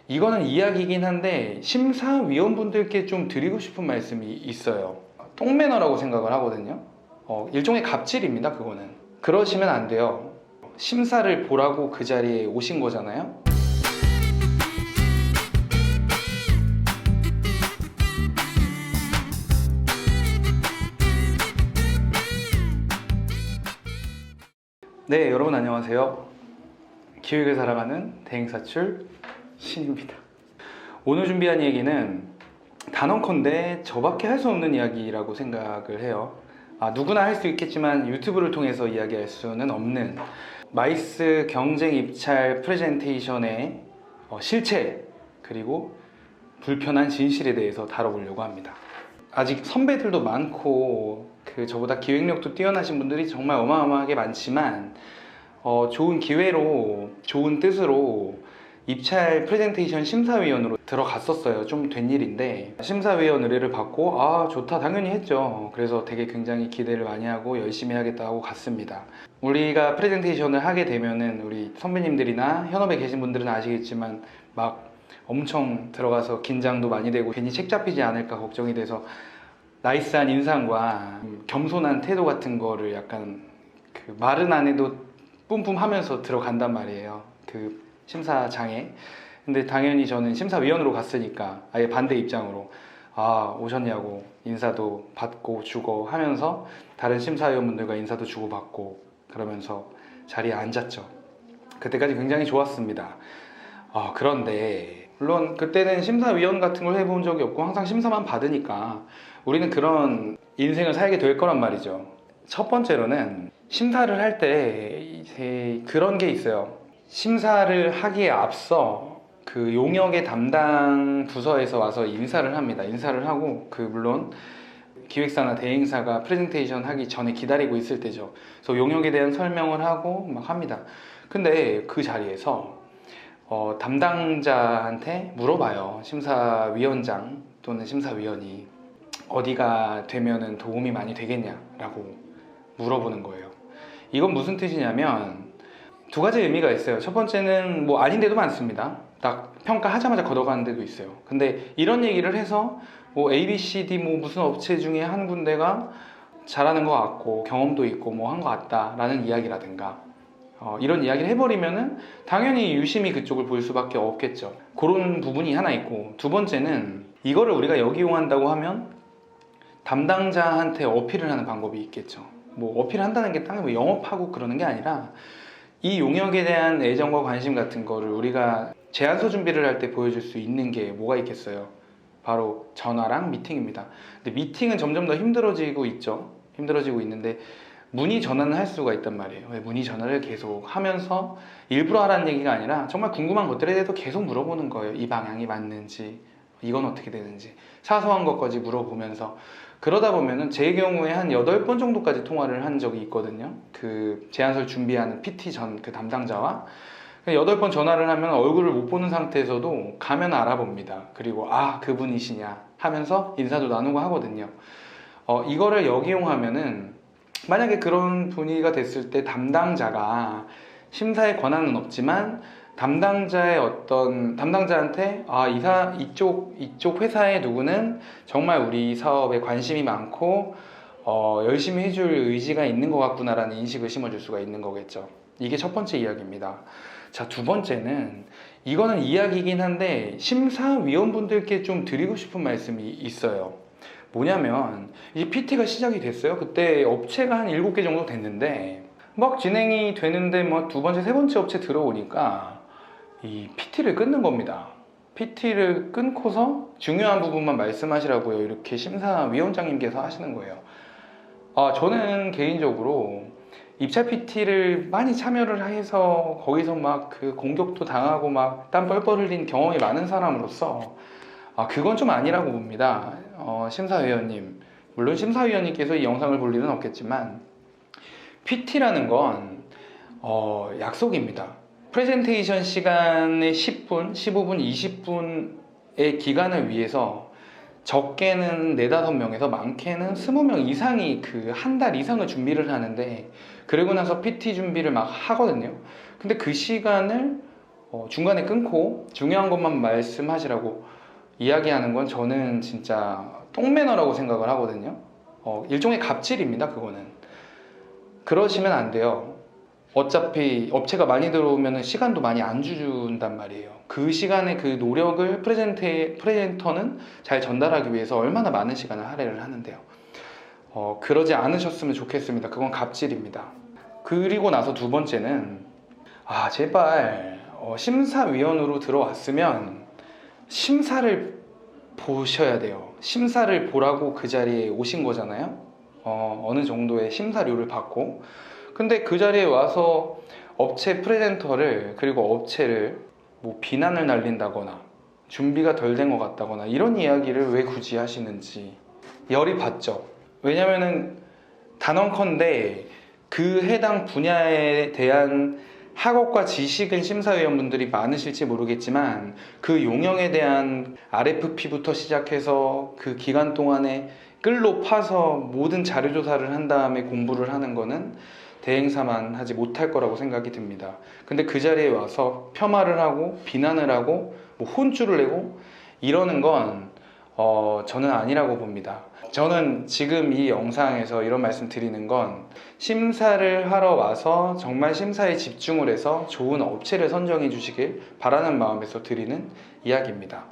이거는 이야기이긴 한데 심사위원분들께 좀 드리고 싶은 말씀이 있어요. 똥매너라고 생각을 하거든요. 일종의 갑질입니다, 그거는. 그러시면 안 돼요. 심사를 보라고 그 자리에 오신 거잖아요. 네, 여러분 안녕하세요. 기획을 살아가는 대행사출 신입니다. 오늘 준비한 얘기는 단언컨대 저밖에 할 수 없는 이야기라고 생각을 해요. 누구나 할 수 있겠지만 유튜브를 통해서 이야기할 수는 없는 마이스 경쟁 입찰 프레젠테이션의 실체 그리고 불편한 진실에 대해서 다뤄보려고 합니다. 아직 선배들도 많고 저보다 기획력도 뛰어나신 분들이 정말 어마어마하게 많지만 좋은 기회로 좋은 뜻으로 입찰 프레젠테이션 심사위원으로 들어갔었어요. 좀 된 일인데 심사위원 의뢰를 받고 좋다 당연히 했죠. 그래서 되게 굉장히 기대를 많이 하고 열심히 하겠다고 갔습니다. 우리가 프레젠테이션을 하게 되면은 우리 선배님들이나 현업에 계신 분들은 아시겠지만 막 엄청 들어가서 긴장도 많이 되고 괜히 책 잡히지 않을까 걱정이 돼서 나이스한 인상과 겸손한 태도 같은 거를 약간 말은 안 해도 뿜뿜 하면서 들어간단 말이에요. 그 심사장에. 근데 당연히 저는 심사위원으로 갔으니까 아예 반대 입장으로 오셨냐고 인사도 받고 주고 하면서 다른 심사위원분들과 인사도 주고 받고 그러면서 자리에 앉았죠. 그때까지 굉장히 좋았습니다. 그런데 물론 그때는 심사위원 같은 걸 해본 적이 없고 항상 심사만 받으니까 우리는 그런 인생을 살게 될 거란 말이죠. 첫 번째로는 심사를 할 때 그런 게 있어요. 심사를 하기에 앞서 그 용역의 담당 부서에서 와서 인사를 합니다. 인사를 하고 물론 기획사나 대행사가 프레젠테이션 하기 전에 기다리고 있을 때죠. 그래서 용역에 대한 설명을 하고 막 합니다. 근데 그 자리에서 담당자한테 물어봐요. 심사위원장 또는 심사위원이 어디가 되면은 도움이 많이 되겠냐라고 물어보는 거예요. 이건 무슨 뜻이냐면 두 가지 의미가 있어요. 첫 번째는 뭐 아닌 데도 많습니다. 딱 평가하자마자 걷어가는 데도 있어요. 근데 이런 얘기를 해서 뭐 A, B, C, D 뭐 무슨 업체 중에 한 군데가 잘하는 것 같고 경험도 있고 뭐 한 것 같다라는 이야기라든가 이런 이야기를 해버리면은 당연히 유심히 그쪽을 볼 수밖에 없겠죠. 그런 부분이 하나 있고, 두 번째는 이거를 우리가 역이용한다고 하면 담당자한테 어필을 하는 방법이 있겠죠. 뭐 어필을 한다는 게 당연히 뭐 영업하고 그러는 게 아니라 이 용역에 대한 애정과 관심 같은 거를 우리가 제안서 준비를 할 때 보여줄 수 있는 게 뭐가 있겠어요? 바로 전화랑 미팅입니다. 근데 미팅은 점점 더 힘들어지고 있죠. 힘들어지고 있는데 문의 전화는 할 수가 있단 말이에요. 문의 전화를 계속 하면서 일부러 하라는 얘기가 아니라 정말 궁금한 것들에 대해서 계속 물어보는 거예요. 이 방향이 맞는지, 이건 어떻게 되는지 사소한 것까지 물어보면서 그러다 보면은 제 경우에 한 8번 정도까지 통화를 한 적이 있거든요. 그 제안서를 준비하는 PT 전 그 담당자와 8번 전화를 하면 얼굴을 못 보는 상태에서도 가면 알아봅니다. 그리고 그분이시냐 하면서 인사도 나누고 하거든요. 이거를 역이용하면은 만약에 그런 분위기가 됐을 때 담당자가 심사의 권한은 없지만 담당자한테 이쪽 회사의 누구는 정말 우리 사업에 관심이 많고 열심히 해줄 의지가 있는 것 같구나라는 인식을 심어줄 수가 있는 거겠죠. 이게 첫 번째 이야기입니다. 자, 두 번째는 이거는 이야기이긴 한데 심사위원분들께 좀 드리고 싶은 말씀이 있어요. 뭐냐면 이제 PT가 시작이 됐어요. 그때 업체가 한 7개 정도 됐는데 막 진행이 되는데 뭐 두 번째, 세 번째 업체 들어오니까 이 PT를 끊는 겁니다. PT를 끊고서 중요한 부분만 말씀하시라고요. 이렇게 심사위원장님께서 하시는 거예요. 저는 개인적으로 입찰 PT를 많이 참여를 해서 거기서 막 공격도 당하고 막 땀 뻘뻘 흘린 경험이 많은 사람으로서 그건 좀 아니라고 봅니다. 심사위원님, 물론 심사위원님께서 이 영상을 볼 일은 없겠지만 PT라는 건 약속입니다. 프레젠테이션 시간의 10분, 15분, 20분의 기간을 위해서 적게는 4, 5명에서 많게는 20명 이상이 한 달 이상을 준비를 하는데 그러고 나서 PT 준비를 막 하거든요. 근데 그 시간을 중간에 끊고 중요한 것만 말씀하시라고 이야기하는 건 저는 진짜 똥매너라고 생각을 하거든요. 일종의 갑질입니다, 그거는. 그러시면 안 돼요. 어차피 업체가 많이 들어오면 시간도 많이 안 주준단 말이에요. 그 시간에 그 노력을 프레젠터는 잘 전달하기 위해서 얼마나 많은 시간을 할애를 하는데요. 그러지 않으셨으면 좋겠습니다. 그건 갑질입니다. 그리고 나서 두 번째는 제발 심사위원으로 들어왔으면 심사를 보셔야 돼요. 심사를 보라고 그 자리에 오신 거잖아요. 어느 정도의 심사료를 받고. 근데 그 자리에 와서 업체 프레젠터를, 그리고 업체를 뭐 비난을 날린다거나 준비가 덜 된 것 같다거나 이런 이야기를 왜 굳이 하시는지 열이 받죠. 왜냐면은 단언컨대 그 해당 분야에 대한 학업과 지식은 심사위원분들이 많으실지 모르겠지만 그 용역에 대한 RFP부터 시작해서 그 기간 동안에 끌로 파서 모든 자료 조사를 한 다음에 공부를 하는 거는 대행사만 하지 못할 거라고 생각이 듭니다. 근데 그 자리에 와서 폄하를 하고 비난을 하고 뭐 혼쭐을 내고 이러는 건 저는 아니라고 봅니다. 저는 지금 이 영상에서 이런 말씀 드리는 건 심사를 하러 와서 정말 심사에 집중을 해서 좋은 업체를 선정해 주시길 바라는 마음에서 드리는 이야기입니다.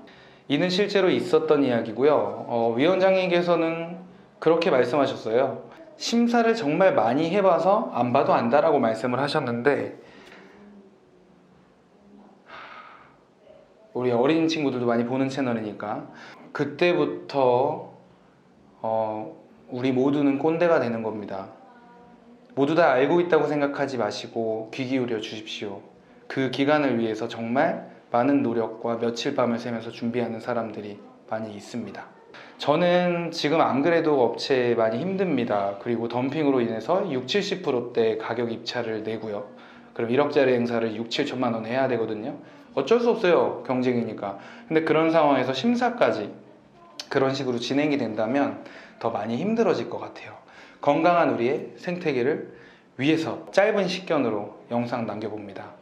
이는 실제로 있었던 이야기고요. 위원장님께서는 그렇게 말씀하셨어요. 심사를 정말 많이 해봐서 안 봐도 안다라고 말씀을 하셨는데, 우리 어린 친구들도 많이 보는 채널이니까 그때부터 우리 모두는 꼰대가 되는 겁니다. 모두 다 알고 있다고 생각하지 마시고 귀 기울여 주십시오. 그 기간을 위해서 정말 많은 노력과 며칠 밤을 새면서 준비하는 사람들이 많이 있습니다. 저는 지금 안 그래도 업체 많이 힘듭니다. 그리고 덤핑으로 인해서 60, 70%대 가격 입찰을 내고요. 그럼 1억짜리 행사를 6, 7천만 원 해야 되거든요. 어쩔 수 없어요. 경쟁이니까. 근데 그런 상황에서 심사까지 그런 식으로 진행이 된다면 더 많이 힘들어질 것 같아요. 건강한 우리의 생태계를 위해서 짧은 식견으로 영상 남겨봅니다.